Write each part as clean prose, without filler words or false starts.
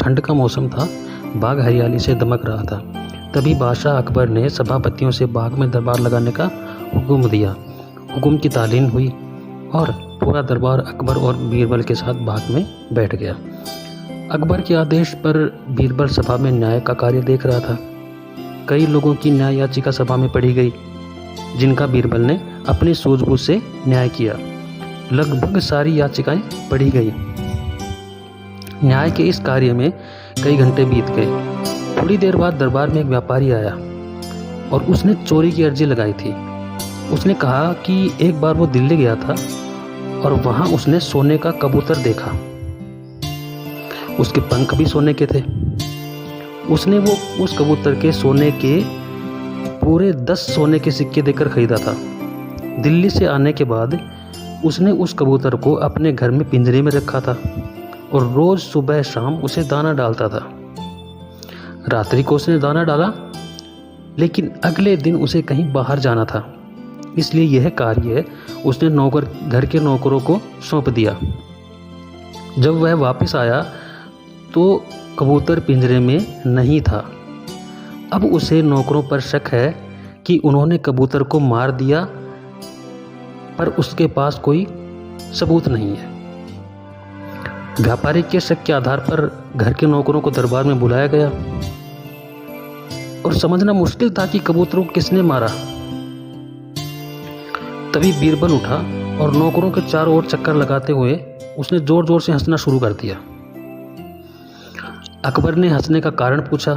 ठंड का मौसम था, बाग हरियाली से दमक रहा था। तभी बादशाह अकबर ने सभापतियों से बाग में दरबार लगाने का हुक्म दिया। हुक्म की तालीन हुई और पूरा दरबार अकबर और बीरबल के साथ बाग में बैठ गया। अकबर के आदेश पर बीरबल सभा में न्याय का कार्य देख रहा था। कई लोगों की न्याय याचिका सभा में पढ़ी गई, जिनका बीरबल ने अपनी सूझबूझ से न्याय किया। लगभग सारी याचिकाएं पढ़ी गई। न्याय के इस कार्य में कई घंटे बीत गए। थोड़ी देर बाद दरबार में एक व्यापारी आया और उसने चोरी की अर्जी लगाई थी। उसने कहा कि एक बार वो दिल्ली गया था और वहां उसने सोने का कबूतर देखा। उसके पंख भी सोने के थे। उसने वो उस कबूतर के सोने के पूरे 10 सोने के सिक्के देकर खरीदा था। दिल्ली से आने के बाद उसने उस कबूतर को अपने घर में पिंजरे में रखा था और रोज सुबह शाम उसे दाना डालता था। रात्रि को उसने दाना डाला, लेकिन अगले दिन उसे कहीं बाहर जाना था, इसलिए यह कार्य उसने घर के नौकरों को सौंप दिया। जब वह वापस आया तो कबूतर पिंजरे में नहीं था। अब उसे नौकरों पर शक है कि उन्होंने कबूतर को मार दिया, पर उसके पास कोई सबूत नहीं है। व्यापारी के शक के आधार पर घर के नौकरों को दरबार में बुलाया गया और समझना मुश्किल था कि कबूतरों को किसने मारा। तभी बीरबल उठा और नौकरों के चारों ओर चक्कर लगाते हुए उसने जोर जोर से हंसना शुरू कर दिया। अकबर ने हंसने का कारण पूछा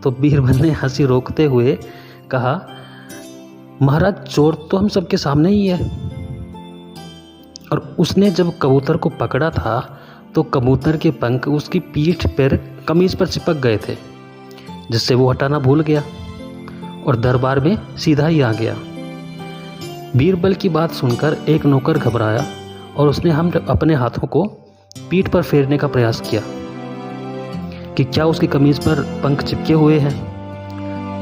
तो बीरबल ने हंसी रोकते हुए कहा, महाराज, चोर तो हम सबके सामने ही है। और उसने जब कबूतर को पकड़ा था तो कबूतर के पंख उसकी पीठ पर कमीज पर चिपक गए थे, जिससे वो हटाना भूल गया और दरबार में सीधा ही आ गया। बीरबल की बात सुनकर एक नौकर घबराया और उसने अपने हाथों को पीठ पर फेरने का प्रयास किया कि क्या उसकी कमीज पर पंख चिपके हुए हैं।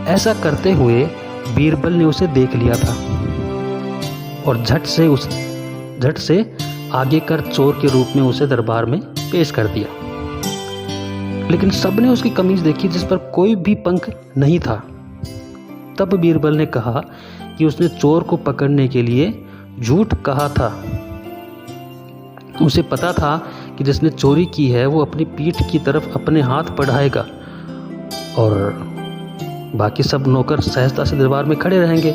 ऐसा करते हुए बीरबल ने उसे देख लिया था और झट से आगे कर चोर के रूप में उसे दरबार में पेश कर दिया। लेकिन सबने उसकी कमीज देखी जिस पर कोई भी पंख नहीं था। तब बीरबल ने कहा कि उसने चोर को पकड़ने के लिए झूठ कहा था। उसे पता था कि जिसने चोरी की है वो अपनी पीठ की तरफ अपने हाथ बढ़ाएगा और बाकी सब नौकर सहजता से दरबार में खड़े रहेंगे,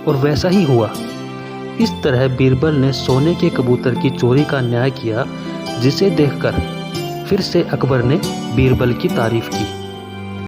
और वैसा ही हुआ। इस तरह बीरबल ने सोने के कबूतर की चोरी का न्याय किया, जिसे देखकर फिर से अकबर ने बीरबल की तारीफ की।